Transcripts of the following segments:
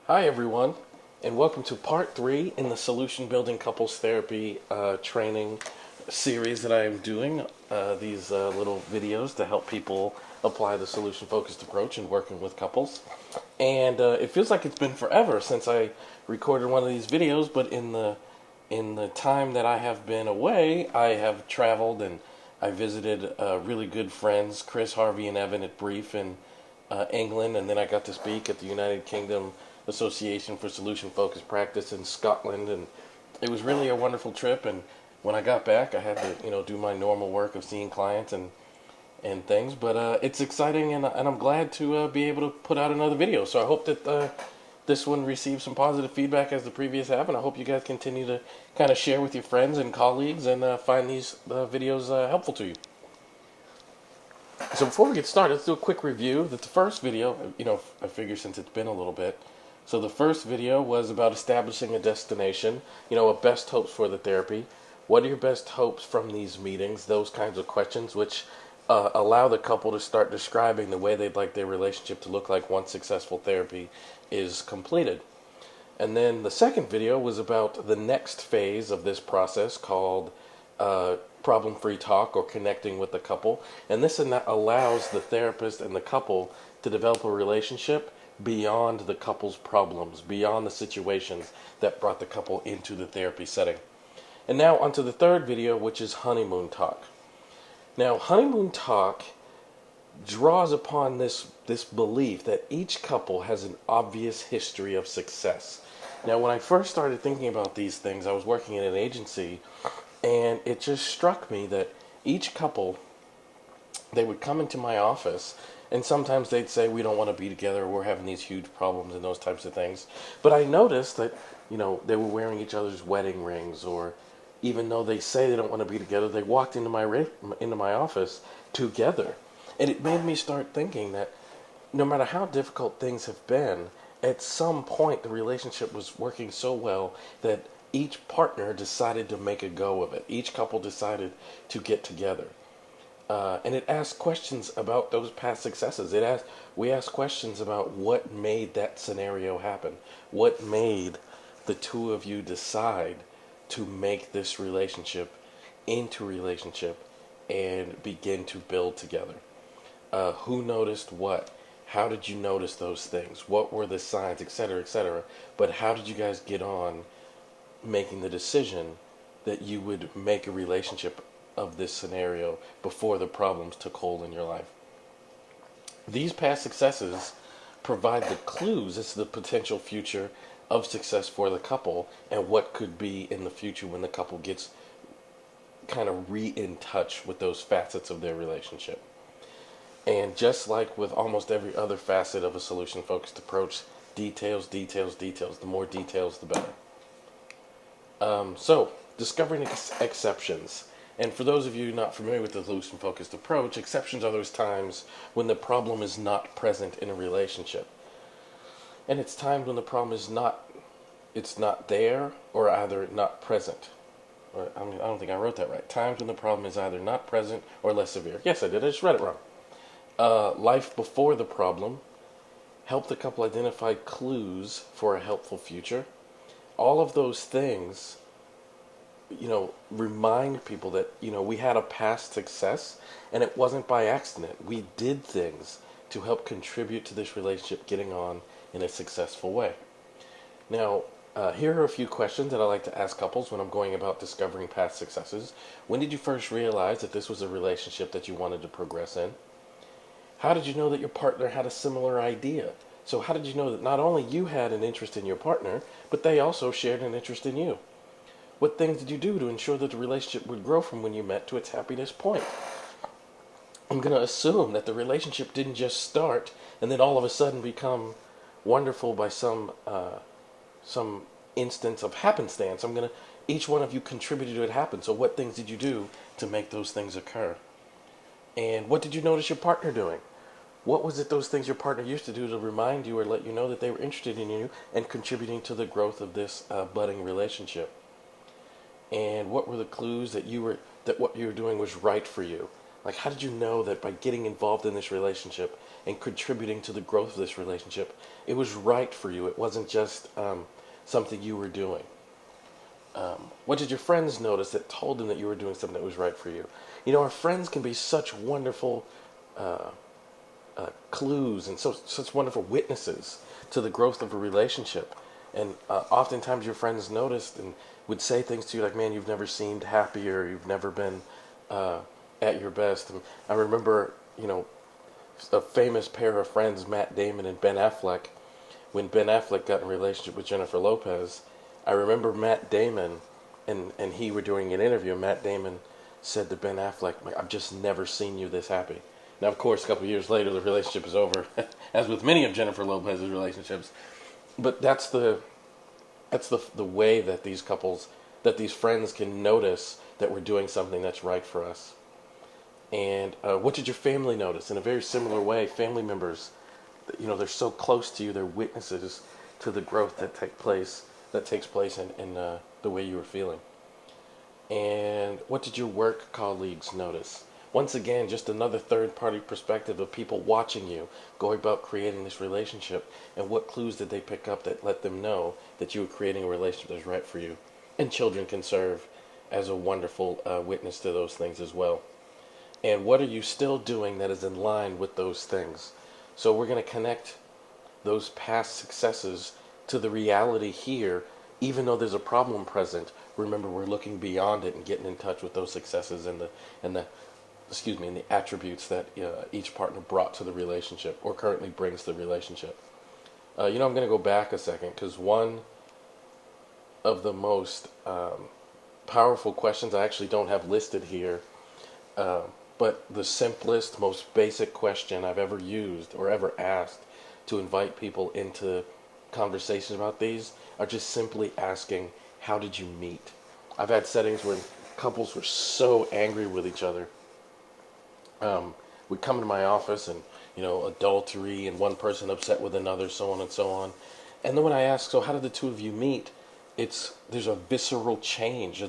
Hi, everyone, and welcome to part 3 in the Solution Building Couples Therapy training series that I am doing. These little videos to help people apply the solution focused approach in working with couples. And it feels like it's been forever since I recorded one of these videos, but in the time that I have been away, I have traveled and I visited really good friends, Chris, Harvey, and Evan at Brief in England, and then I got to speak at the United Kingdom Association for Solution Focused Practice in Scotland, and it was really a wonderful trip. And when I got back, I had to do my normal work of seeing clients and things. But it's exciting, and I'm glad to be able to put out another video. So I hope that this one receives some positive feedback as the previous have, and I hope you guys continue to kind of share with your friends and colleagues and find these videos helpful to you. So before we get started, let's do a quick review. That the first video, I figure since it's been a little bit. So the first video was about establishing a destination, a best hopes for the therapy. What are your best hopes from these meetings? Those kinds of questions, which allow the couple to start describing the way they'd like their relationship to look like once successful therapy is completed. And then the second video was about the next phase of this process called problem-free talk or connecting with the couple. And this allows the therapist and the couple to develop a relationship beyond the couple's problems, beyond the situations that brought the couple into the therapy setting. And now onto the third video, which is Honeymoon Talk. Now, Honeymoon Talk draws upon this belief that each couple has an obvious history of success. Now, when I first started thinking about these things, I was working in an agency, and it just struck me that each couple, they would come into my office, and sometimes they'd say, we don't want to be together, we're having these huge problems and those types of things. But I noticed that, they were wearing each other's wedding rings, or even though they say they don't want to be together, they walked into my office together. And it made me start thinking that no matter how difficult things have been, at some point the relationship was working so well that each partner decided to make a go of it. Each couple decided to get together. And it asked questions about those past successes. We asked questions about what made that scenario happen. What made the two of you decide to make this relationship into a relationship and begin to build together. Who noticed what? How did you notice those things? What were the signs, etc., etc.? But how did you guys get on making the decision that you would make a relationship of this scenario before the problems took hold in your life? These past successes provide the clues as to the potential future of success for the couple and what could be in the future when the couple gets kind of in touch with those facets of their relationship. And just like with almost every other facet of a solution-focused approach, details, details, details. The more details, the better. So, discovering exceptions. And for those of you not familiar with the solution-focused approach, exceptions are those times when the problem is not present in a relationship. And it's times when the problem is it's not there or either not present. I don't think I wrote that right. Times when the problem is either not present or less severe. Yes, I did. I just read it wrong. Life before the problem. Help the couple identify clues for a helpful future. All of those things, remind people that, we had a past success and it wasn't by accident. We did things to help contribute to this relationship getting on in a successful way. Now, here are a few questions that I like to ask couples when I'm going about discovering past successes. When did you first realize that this was a relationship that you wanted to progress in? How did you know that your partner had a similar idea? So how did you know that not only you had an interest in your partner, but they also shared an interest in you? What things did you do to ensure that the relationship would grow from when you met to its happiness point? I'm going to assume that the relationship didn't just start and then all of a sudden become wonderful by some instance of happenstance. Each one of you contributed to it happen. So what things did you do to make those things occur? And what did you notice your partner doing? What was it those things your partner used to do to remind you or let you know that they were interested in you and contributing to the growth of this budding relationship? And what were the clues that what you were doing was right for you? Like, how did you know that by getting involved in this relationship and contributing to the growth of this relationship, it was right for you? It wasn't just something you were doing. What did your friends notice that told them that you were doing something that was right for you? You know, our friends can be such wonderful clues and such wonderful witnesses to the growth of a relationship. And oftentimes your friends noticed and would say things to you like, man, you've never seemed happier, you've never been at your best. And I remember, a famous pair of friends, Matt Damon and Ben Affleck, when Ben Affleck got in a relationship with Jennifer Lopez. I remember Matt Damon and he were doing an interview, and Matt Damon said to Ben Affleck, I've just never seen you this happy. Now, of course, a couple of years later, the relationship is over, as with many of Jennifer Lopez's relationships. But that's the way that these couples, that these friends can notice that we're doing something that's right for us. And what did your family notice? In a very similar way, family members, they're so close to you, they're witnesses to the growth that takes place in the way you were feeling. And what did your work colleagues notice? Once again, just another third-party perspective of people watching you, going about creating this relationship, and what clues did they pick up that let them know that you were creating a relationship that's right for you? And children can serve as a wonderful witness to those things as well. And what are you still doing that is in line with those things? So we're going to connect those past successes to the reality here, even though there's a problem present. Remember, we're looking beyond it and getting in touch with those successes and the attributes that each partner brought to the relationship or currently brings to the relationship. I'm going to go back a second, because one of the most powerful questions I actually don't have listed here, but the simplest, most basic question I've ever used or ever asked to invite people into conversations about these are just simply asking, how did you meet? I've had settings where couples were so angry with each other. Would come into my office and, adultery and one person upset with another, so on and so on. And then when I ask, so how did the two of you meet? There's a visceral change.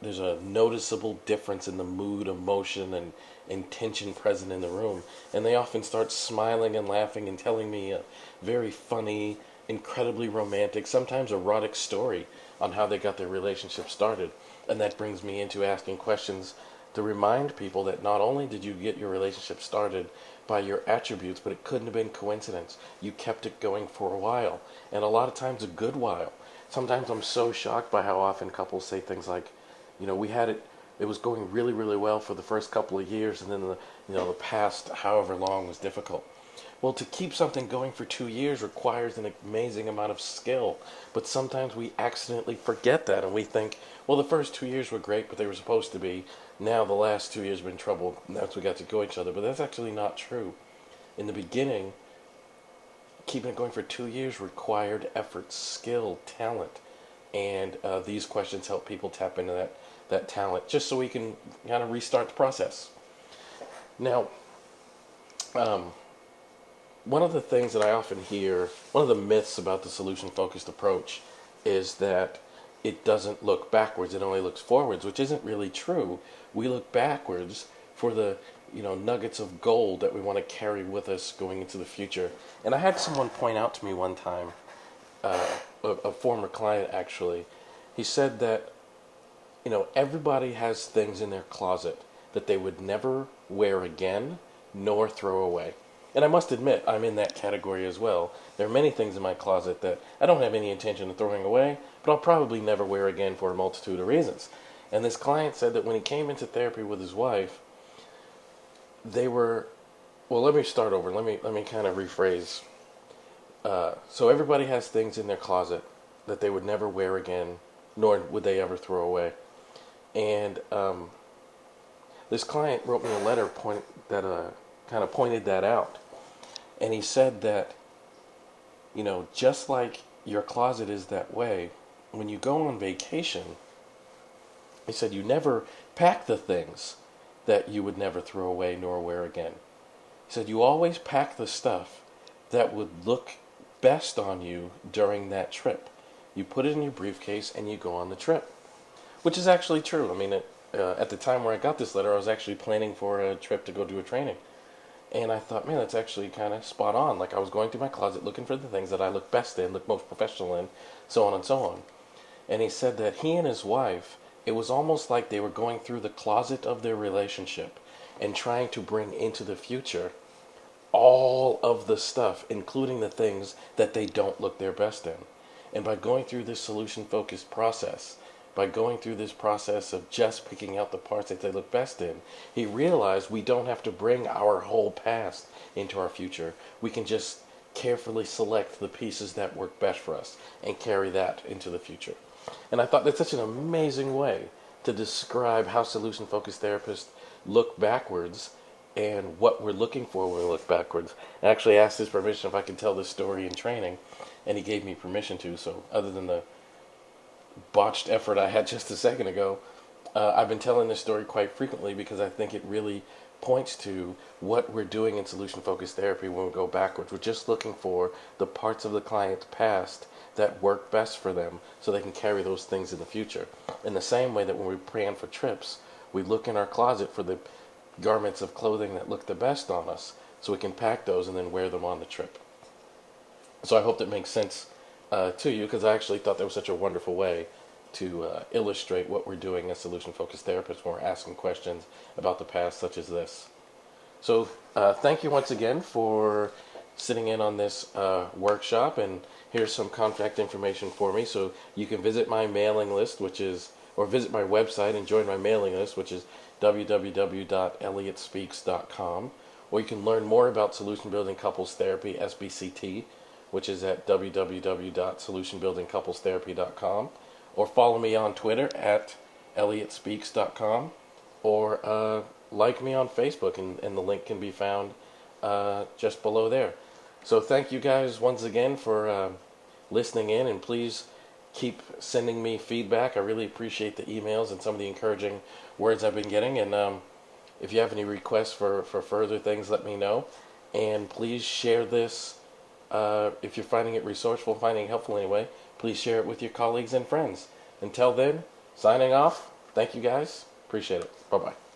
There's a noticeable difference in the mood, emotion, and intention present in the room. And they often start smiling and laughing and telling me a very funny, incredibly romantic, sometimes erotic story on how they got their relationship started. And that brings me into asking questions to remind people that not only did you get your relationship started by your attributes, but it couldn't have been coincidence. You kept it going for a while, and a lot of times a good while. Sometimes I'm so shocked by how often couples say things like, we had it was going really, really well for the first couple of years, and then the past however long was difficult. Well, to keep something going for 2 years requires an amazing amount of skill, but sometimes we accidentally forget that, and we think, well, the first 2 years were great, but they were supposed to be. Now the last 2 years have been trouble, and that's we got to go each other. But that's actually not true. In the beginning, keeping it going for 2 years required effort, skill, talent, and these questions help people tap into that talent, just so we can kind of restart the process. Now, one of the things that I often hear, one of the myths about the solution-focused approach is that it doesn't look backwards, it only looks forwards, which isn't really true. We look backwards for the nuggets of gold that we want to carry with us going into the future. And I had someone point out to me one time, a former client actually, he said that everybody has things in their closet that they would never wear again nor throw away. And I must admit, I'm in that category as well. There are many things in my closet that I don't have any intention of throwing away, but I'll probably never wear again for a multitude of reasons. And this client said that when he came into therapy with his wife, let me start over. Let me kind of rephrase. So everybody has things in their closet that they would never wear again, nor would they ever throw away. And this client wrote me a letter kind of pointed that out. And he said that, just like your closet is that way, when you go on vacation, he said you never pack the things that you would never throw away nor wear again. He said you always pack the stuff that would look best on you during that trip. You put it in your briefcase and you go on the trip, which is actually true. I mean, at the time where I got this letter, I was actually planning for a trip to go do a training. And I thought, man, that's actually kind of spot on. Like, I was going through my closet looking for the things that I look best in, look most professional in, so on and so on. And he said that he and his wife, it was almost like they were going through the closet of their relationship and trying to bring into the future all of the stuff, including the things that they don't look their best in. And by going through this solution focused process, by going through this process of just picking out the parts that they look best in, he realized we don't have to bring our whole past into our future. We can just carefully select the pieces that work best for us and carry that into the future. And I thought that's such an amazing way to describe how solution focused therapists look backwards and what we're looking for when we look backwards. I actually asked his permission if I could tell this story in training, and he gave me permission to. So other than the botched effort I had just a second ago, I've been telling this story quite frequently because I think it really points to what we're doing in solution-focused therapy when we go backwards. We're just looking for the parts of the client's past that work best for them so they can carry those things in the future. In the same way that when we plan for trips, we look in our closet for the garments of clothing that look the best on us so we can pack those and then wear them on the trip. So I hope that makes sense to you, because I actually thought that was such a wonderful way to illustrate what we're doing as solution-focused therapists when we're asking questions about the past such as this. So thank you once again for sitting in on this workshop, and here's some contact information for me. So you can visit my mailing list, or visit my website and join my mailing list, which is www.elliottSpeaks.com, or you can learn more about Solution Building Couples Therapy, SBCT, which is at www.solutionbuildingcouplestherapy.com, or follow me on Twitter at elliottSpeaks.com, or like me on Facebook, and the link can be found just below there. So thank you guys once again for listening in, and please keep sending me feedback. I really appreciate the emails and some of the encouraging words I've been getting, and if you have any requests for further things, let me know. And please share this. If you're finding it resourceful, finding it helpful anyway, please share it with your colleagues and friends. Until then, signing off. Thank you guys. Appreciate it. Bye-bye.